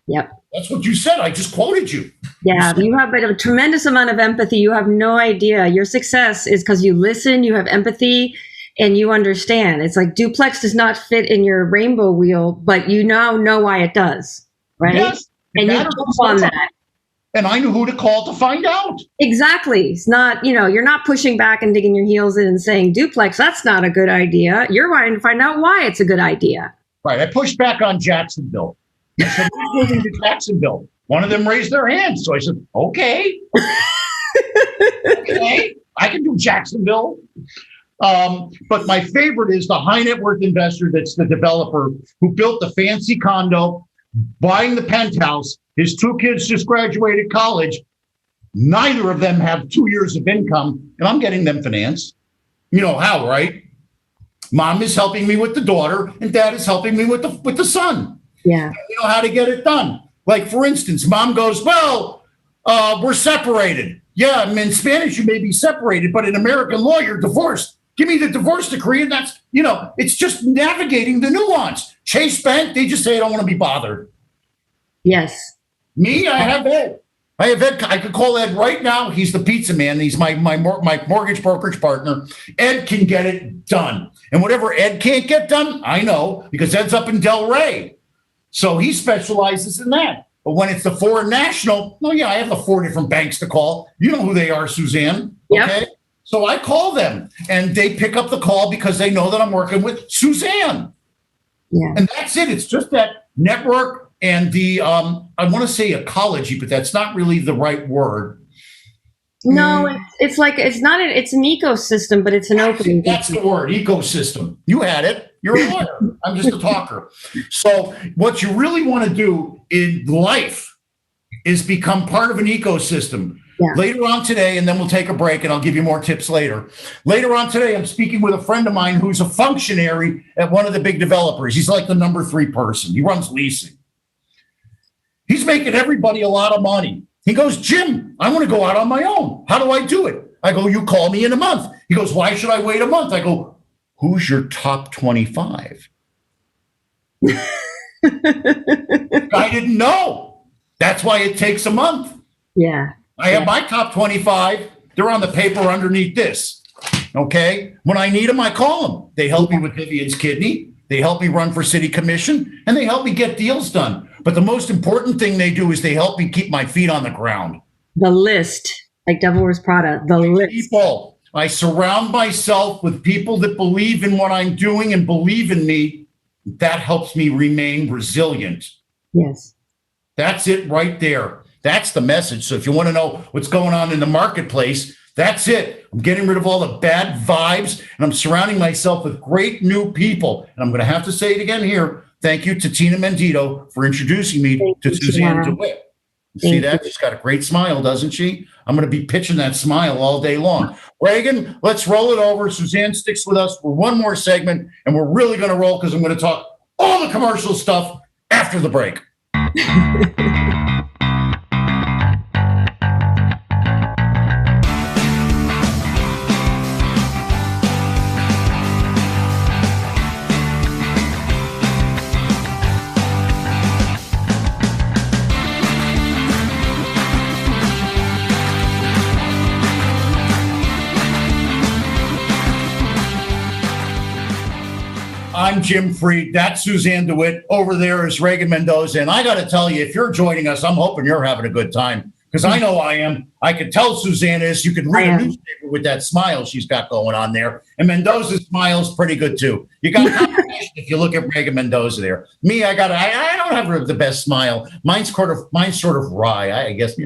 Yep. That's what you said. I just quoted you. Yeah, you have a tremendous amount of empathy. You have no idea. Your success is because you listen, you have empathy, and you understand. It's like duplex does not fit in your rainbow wheel, but you now know why it does, right? Yes. And you jump on that. And I knew who to call to find out. Exactly. It's not, you're not pushing back and digging your heels in and saying, duplex, that's not a good idea. You're trying to find out why it's a good idea. Right. I pushed back on Jacksonville. I said, we're moving to Jacksonville. One of them raised their hand. So I said, okay. Okay, I can do Jacksonville. But my favorite is the high net worth investor that's the developer who built the fancy condo, buying the penthouse. His 2 kids just graduated college. Neither of them have 2 years of income, and I'm getting them financed. You know how, right? Mom is helping me with the daughter, and dad is helping me with the son. Yeah. You know how to get it done. Like, for instance, mom goes, well, we're separated. Yeah, I mean, in Spanish, you may be separated, but in American law, you're divorced. Give me the divorce decree. And that's, it's just navigating the nuance. Chase Bank, they just say, I don't want to be bothered. Yes. Me, I have Ed. I could call Ed right now. He's the pizza man. He's my mortgage brokerage partner. Ed can get it done. And whatever Ed can't get done, I know, because Ed's up in Delray. So he specializes in that. But when it's the foreign national, I have the 4 different banks to call. You know who they are, Suzanne. Yep. Okay. So I call them and they pick up the call because they know that I'm working with Suzanne. Yeah. And that's it. It's just that network and the, I want to say ecology, but that's not really the right word. No, it's like, it's not, it's an ecosystem, but it's an open. That's the word, ecosystem. You had it. You're a lawyer. I'm just a talker. So what you really want to do in life is become part of an ecosystem. Yeah. Later on today, and then we'll take a break and I'll give you more tips later. Later on today, I'm speaking with a friend of mine who's a functionary at one of the big developers. He's like the number 3 person. He runs leasing. He's making everybody a lot of money. He goes, Jim, I want to go out on my own. How do I do it? I go, you call me in a month. He goes, why should I wait a month? I go, who's your top 25? I didn't know. That's why it takes a month. Yeah. I have my top 25. They're on the paper underneath this. Okay. When I need them, I call them. They help me with Vivian's kidney. They help me run for city commission and they help me get deals done. But the most important thing they do is they help me keep my feet on the ground. The list, like Devil Wears Prada, the list. People, I surround myself with people that believe in what I'm doing and believe in me. That helps me remain resilient. Yes. That's it right there. That's the message. So if you want to know what's going on in the marketplace, that's it. I'm getting rid of all the bad vibes and I'm surrounding myself with great new people. And I'm going to have to say it again here. Thank you to Tina Mendito for introducing me to Suzanne DeWitt. See that? She's got a great smile, doesn't she? I'm going to be pitching that smile all day long. Reagan, let's roll it over. Suzanne sticks with us for one more segment, and we're really going to roll because I'm going to talk all the commercial stuff after the break. I'm Jim Freed. That's Suzanne DeWitt. Over there is Reagan Mendoza. And I got to tell you, if you're joining us, I'm hoping you're having a good time because I know I am. I could tell Suzanne is. You can read a newspaper with that smile she's got going on there. And Mendoza's smile is pretty good, too. You got competition if you look at Reagan Mendoza there. Me, I don't have the best smile. Mine's sort of wry, I guess.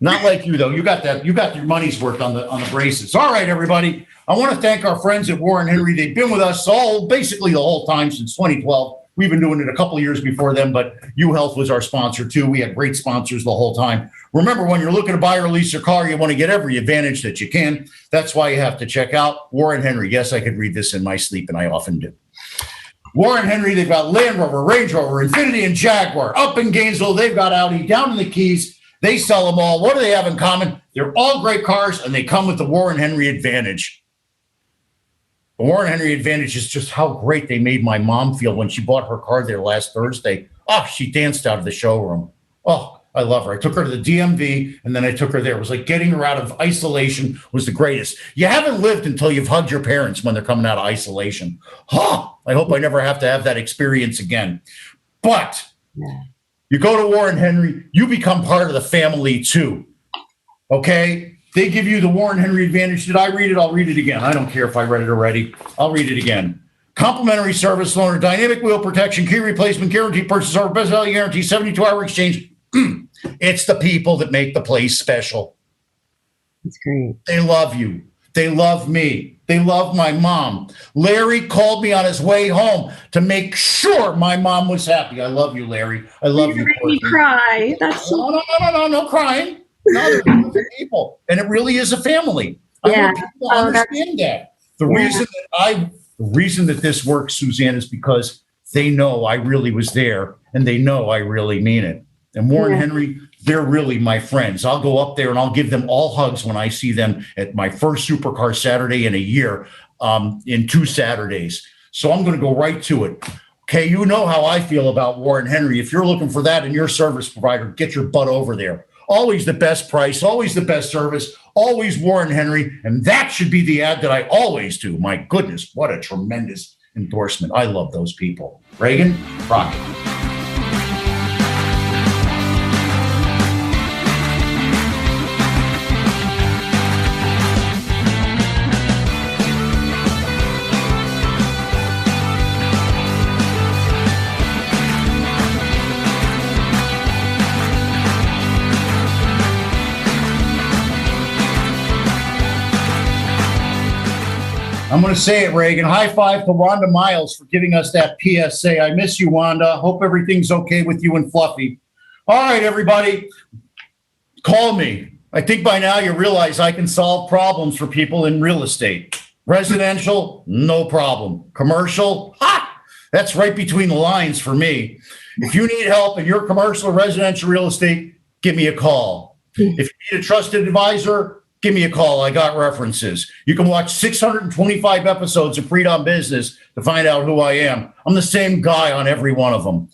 Not like you, though. You got your money's worth on the braces. All right, everybody. I want to thank our friends at Warren Henry. They've been with us basically the whole time since 2012. We've been doing it a couple of years before them, but UHealth was our sponsor too. We had great sponsors the whole time. Remember, when you're looking to buy or lease a car, you want to get every advantage that you can. That's why you have to check out Warren Henry. Yes, I could read this in my sleep, and I often do. Warren Henry, they've got Land Rover, Range Rover, Infiniti, and Jaguar. Up in Gainesville, they've got Audi. Down in the Keys, they sell them all. What do they have in common? They're all great cars, and they come with the Warren Henry Advantage. The Warren Henry Advantage is just how great they made my mom feel when she bought her car there last Thursday. Oh, she danced out of the showroom. Oh, I love her. I took her to the DMV, and then I took her there. It was like getting her out of isolation was the greatest. You haven't lived until you've hugged your parents when they're coming out of isolation. Huh, I hope I never have to have that experience again. But you go to Warren Henry, you become part of the family too. Okay? They give you the Warren Henry Advantage. Did I read it? I'll read it again. I don't care if I read it already. I'll read it again. Complimentary service loaner, dynamic wheel protection, key replacement, guaranteed purchase order, best value guarantee, 72-hour exchange. It's the people that make the place special. That's great. They love you. They love me. They love my mom. Larry called me on his way home to make sure my mom was happy. I love you, Larry. I love you. Make me cry. That's so no crying. No, they're beautiful people, and it really is a family. I want people to understand that. The reason that this works, Suzanne, is because they know I really was there, and they know I really mean it. And Warren Henry, they're really my friends. I'll go up there and I'll give them all hugs when I see them at my first Supercar Saturday in a year, in 2 Saturdays. So I'm going to go right to it. Okay, you know how I feel about Warren Henry. If you're looking for that in your service provider, get your butt over there. Always the best price, always the best service, always Warren Henry. And that should be the ad that I always do. My goodness, what a tremendous endorsement. I love those people. Reagan, rock it. I'm going to say it, Reagan. High five to Wanda Miles for giving us that PSA. I miss you, Wanda. Hope everything's okay with you and Fluffy. All right, everybody, call me. I think by now you realize I can solve problems for people in real estate. Residential, no problem. Commercial, that's right between the lines for me. If you need help in your commercial or residential real estate, give me a call. If you need a trusted advisor, give me a call. I got references. You can watch 625 episodes of Freed on Business to find out who I am. I'm the same guy on every one of them.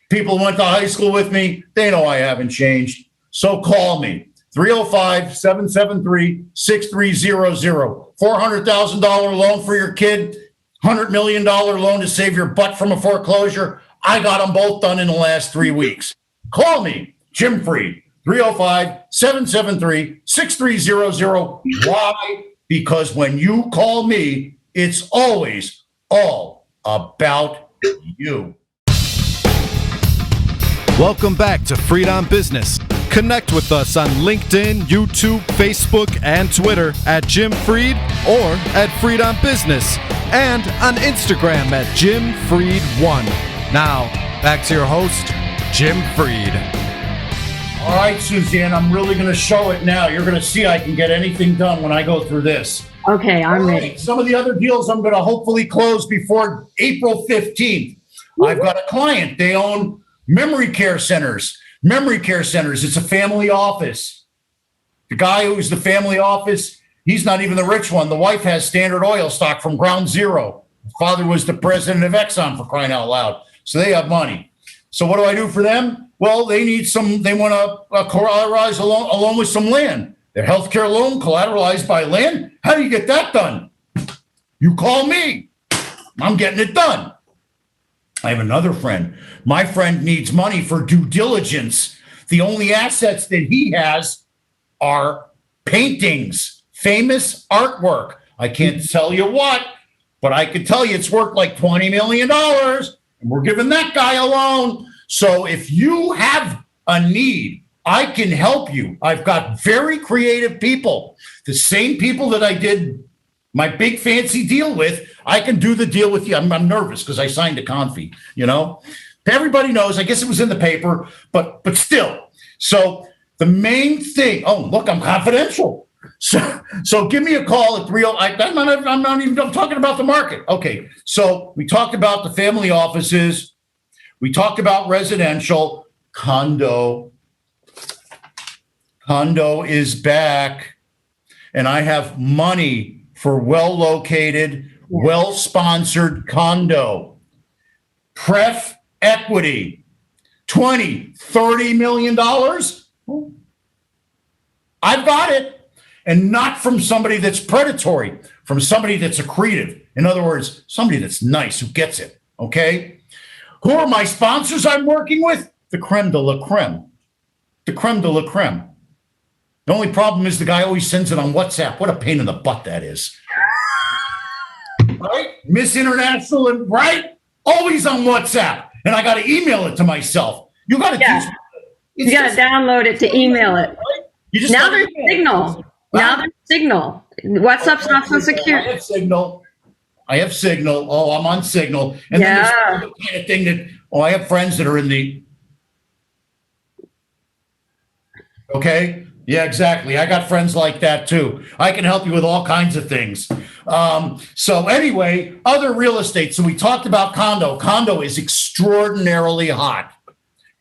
People who went to high school with me, they know I haven't changed. So call me. 305-773-6300. $400,000 loan for your kid. $100 million loan to save your butt from a foreclosure. I got them both done in the last 3 weeks. Call me, Jim Freed. 305-773-6300. Why? Because when you call me, it's always all about you. Welcome back to Freed on Business. Connect with us on LinkedIn, YouTube, Facebook, and Twitter at Jim Freed or at Freed on Business, and on Instagram at Jim Freed1. Now, back to your host, Jim Freed. All right, Suzanne, I'm really going to show it now. You're going to see I can get anything done when I go through this. Okay, I'm ready. Some of the other deals I'm going to hopefully close before April 15th. I've got a client. They own memory care centers. Memory care centers. It's a family office. The guy who's the family office, he's not even the rich one. The wife has Standard Oil stock from Ground Zero. The father was the president of Exxon, for crying out loud. So they have money. So what do I do for them? Well, they want to collateralize along with some land. Their healthcare loan collateralized by land. How do you get that done? You call me. I'm getting it done. I have another friend. My friend needs money for due diligence. The only assets that he has are paintings, famous artwork. I can't tell you what, but I can tell you it's worth like $20 million, and we're giving that guy a loan. So if you have a need, I can help you. I've got very creative people, the same people that I did my big fancy deal with, I can do the deal with you. I'm nervous because I signed a confy, Everybody knows, I guess it was in the paper, but still. So the main thing, oh, look, I'm confidential. So give me a call at 30. I'm talking about the market. Okay. So we talked about the family offices. We talked about residential. Condo is back. And I have money for well-located, well-sponsored condo. Pref equity, $20-30 million. I've got it. And not from somebody that's predatory, from somebody that's accretive. In other words, somebody that's nice, who gets it, okay? Who are my sponsors I'm working with? The creme de la creme. The creme de la creme. The only problem is the guy always sends it on WhatsApp. What a pain in the butt that is. Right? Miss International, and right? Always on WhatsApp. And I got to email it to myself. You got to teach me. You got to download it to email it. Right? Now there's Signal. Now there's Signal. WhatsApp's not so secure. I have Signal. Oh, I'm on Signal. And then there's the kind of thing that, I have friends that are in the. Okay. Yeah, exactly. I got friends like that too. I can help you with all kinds of things. So anyway, other real estate. So we talked about condo. Condo is extraordinarily hot.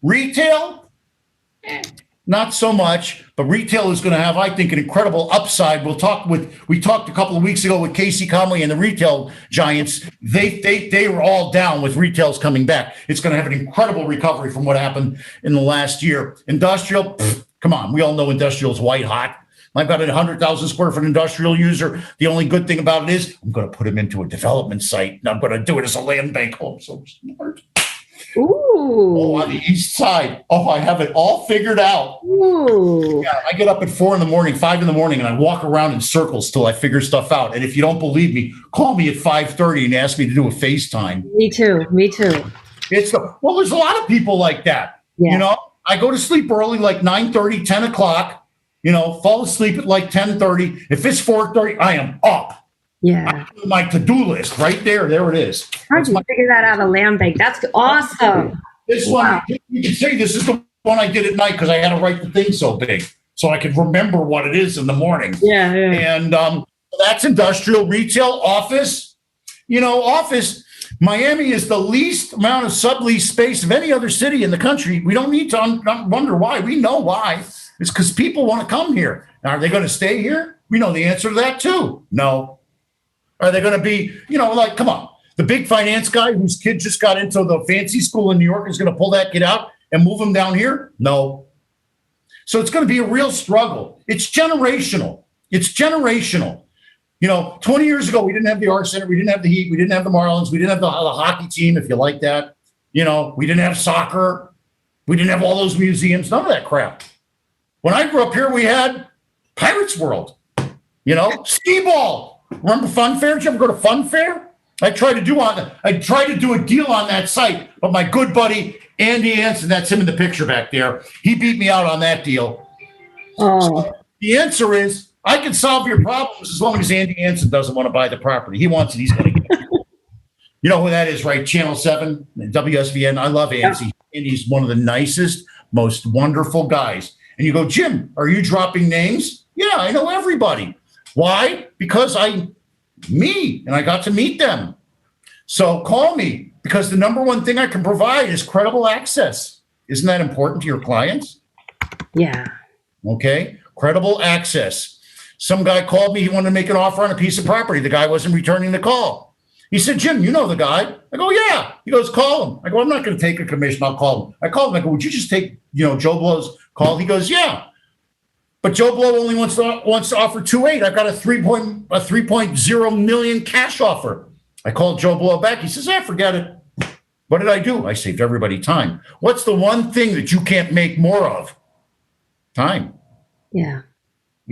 Retail, not so much, but retail is going to have, I think, an incredible upside. We talked a couple of weeks ago with Casey Conley and the retail giants. They were all down with retails coming back. It's going to have an incredible recovery from what happened in the last year. Industrial, come on. We all know industrial is white hot. I've got a 100,000 square foot industrial user. The only good thing about it is I'm going to put him into a development site, and I'm going to do it as a land bank. Oh, I'm so smart. Ooh. Oh, on the east side. Oh, I have it all figured out. Ooh. Yeah, I get up at 5 in the morning, and I walk around in circles till I figure stuff out. And if you don't believe me, call me at 5:30 and ask me to do a FaceTime. Me too. There's a lot of people like that. Yeah. I go to sleep early, like 9:30, 10 o'clock, fall asleep at like 10:30. If it's 4:30, I am up. Yeah. My to-do list right there. There it is. How'd you figure that out of land bank? That's awesome. This one, you can say this is the one I did at night because I had to write the thing so big so I could remember what it is in the morning. Yeah. And that's industrial, retail, office. Office. Miami is the least amount of sublease space of any other city in the country. We don't need to wonder why. We know why. It's because people want to come here. Now, are they going to stay here? We know the answer to that too. No. Are they going to be, come on. The big finance guy whose kid just got into the fancy school in New York is going to pull that kid out and move him down here? No. So it's going to be a real struggle. It's generational. 20 years ago, we didn't have the Art Center. We didn't have the Heat. We didn't have the Marlins. We didn't have the hockey team, if you like that. We didn't have soccer. We didn't have all those museums. None of that crap. When I grew up here, we had Pirates World, skee-ball. Remember Fun Fair? Did you ever go to Fun Fair? I tried to do a deal on that site, but my good buddy Andy Anson, that's him in the picture back there, he beat me out on that deal. Oh. So the answer is I can solve your problems as long as Andy Anson doesn't want to buy the property. He wants it, he's going to get it. You know who that is, right? Channel 7, WSVN. I love Andy. Yeah. Andy's one of the nicest, most wonderful guys. And you go, Jim, are you dropping names? Yeah, I know everybody. Why? Because and I got to meet them. So call me, because the number one thing I can provide is credible access. Isn't that important to your clients? Yeah. Okay. Credible access. Some guy called me. He wanted to make an offer on a piece of property. The guy wasn't returning the call. He said, Jim, you know the guy. I go, yeah. He goes, call him. I go, I'm not going to take a commission. I'll call him. I called him. I go, would you just take, Joe Blow's call? He goes, yeah. But Joe Blow only wants to offer 2.8. I've got a 3.0 million cash offer. I called Joe Blow back. He says, forget it. What did I do? I saved everybody time. What's the one thing that you can't make more of? Time. Yeah.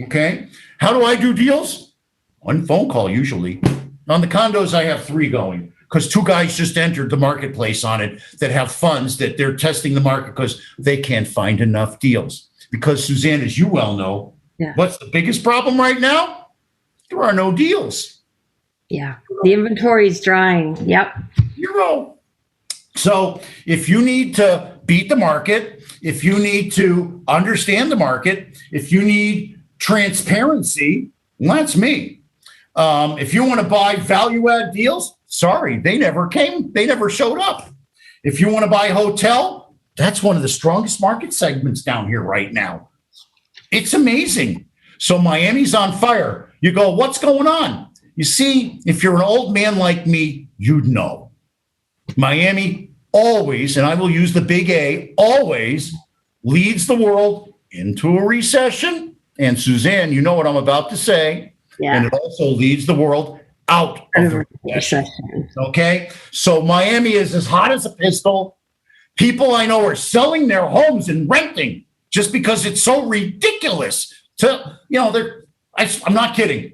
Okay. How do I do deals? One phone call usually. On the condos, I have 3 going because 2 guys just entered the marketplace on it that have funds that they're testing the market because they can't find enough deals. Because, Suzanne, as you well know, What's the biggest problem right now? There are no deals. Yeah. The inventory is drying. Yep. Zero. So if you need to beat the market, if you need to understand the market, if you need transparency, well, that's me. If you want to buy value add deals, sorry, they never came. They never showed up. If you want to buy hotel, that's one of the strongest market segments down here right now. It's amazing. So Miami's on fire. You go, what's going on? You see, if you're an old man like me, you'd know. Miami always, and I will use the big A, always leads the world into a recession. And Suzanne, you know what I'm about to say. Yeah. And it also leads the world out of the recession. Okay? So Miami is as hot as a pistol. People I know are selling their homes and renting just because it's so ridiculous. I'm not kidding.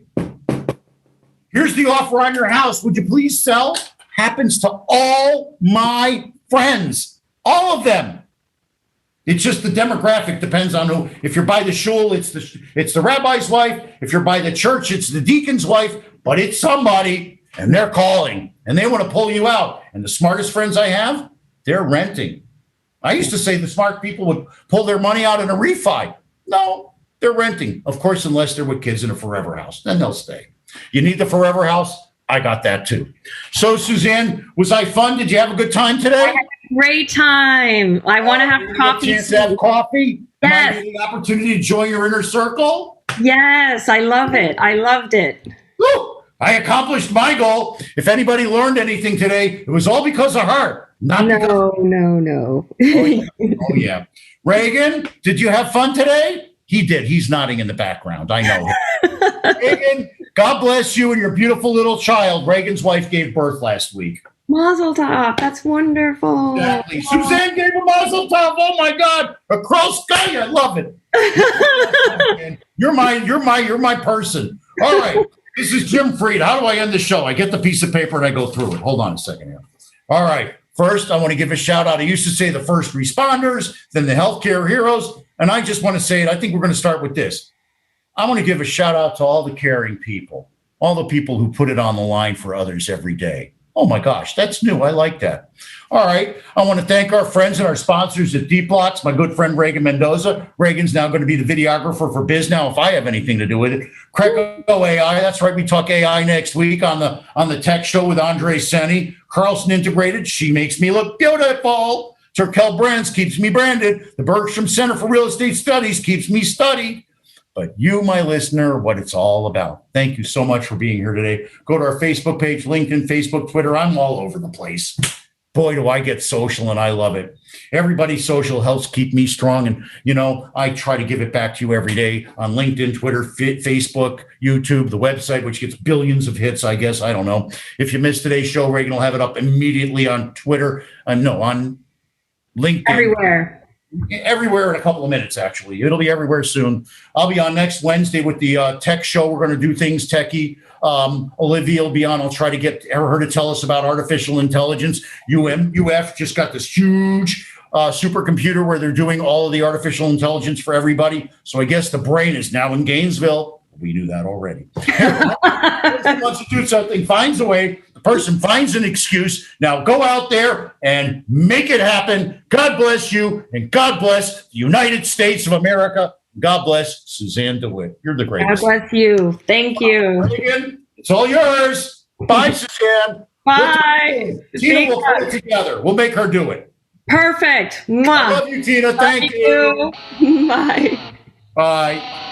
Here's the offer on your house. Would you please sell? Happens to all my friends, all of them. It's just the demographic depends on who. If you're by the shul, it's the rabbi's wife. If you're by the church, it's the deacon's wife. But it's somebody, and they're calling, and they want to pull you out. And the smartest friends I have, they're renting. I used to say the smart people would pull their money out in a refi. No, they're renting. Of course, unless they're with kids in a forever house, then they'll stay. You need the forever house? I got that too. So, Suzanne, was I fun? Did you have a good time today? I had a great time. I want to have coffee. Chance to have coffee? Yes. Am I getting the opportunity to join your inner circle? Yes, I love it. I loved it. Woo! I accomplished my goal. If anybody learned anything today, it was all because of her. No. Oh, yeah. Reagan, did you have fun today? He did. He's nodding in the background. I know him. Reagan, God bless you and your beautiful little child. Reagan's wife gave birth last week. Mazel tov. That's wonderful. Exactly. Suzanne gave a mazel tov. Oh my God. Across sky. I love it. You're my person. All right. This is Jim Fried. How do I end the show? I get the piece of paper and I go through it. Hold on a second here. All right. First, I want to give a shout out. I used to say the first responders, then the healthcare heroes. And I just want to say it. I think we're going to start with this. I want to give a shout out to all the caring people, all the people who put it on the line for others every day. Oh my gosh, that's new. I like that. All right. I want to thank our friends and our sponsors at Deep Blocks, my good friend Reagan Mendoza. Reagan's now going to be the videographer for Biz Now if I have anything to do with it. Creco AI. That's right. We talk AI next week on the tech show with Andre Seni. Carlson Integrated. She makes me look beautiful. Turkel Brands keeps me branded. The Bergstrom Center for Real Estate Studies keeps me studied. But you, my listener, what it's all about. Thank you so much for being here today. Go to our Facebook page, LinkedIn, Facebook, Twitter. I'm all over the place. Boy, do I get social, and I love it. Everybody's social helps keep me strong. And, I try to give it back to you every day on LinkedIn, Twitter, Facebook, YouTube, the website, which gets billions of hits, I guess. I don't know. If you missed today's show, Reagan will have it up immediately on Twitter. On LinkedIn. Everywhere in a couple of minutes, actually. It'll be everywhere soon. I'll be on next Wednesday with the tech show. We're going to do things techie. Olivia will be on. I'll try to get her to tell us about artificial intelligence. UF just got this huge supercomputer where they're doing all of the artificial intelligence for everybody. So I guess the brain is now in Gainesville. We knew that already. Person wants to do something, finds a way. The person finds an excuse. Now go out there and make it happen. God bless you, and God bless the United States of America. God bless Suzanne DeWitt. You're the greatest. God bless you. Thank you. Reagan, it's all yours. Bye, Suzanne. Bye. Tina will put it together. We'll make her do it. Perfect. Mwah. I love you, Tina. Thank you. Bye. Bye.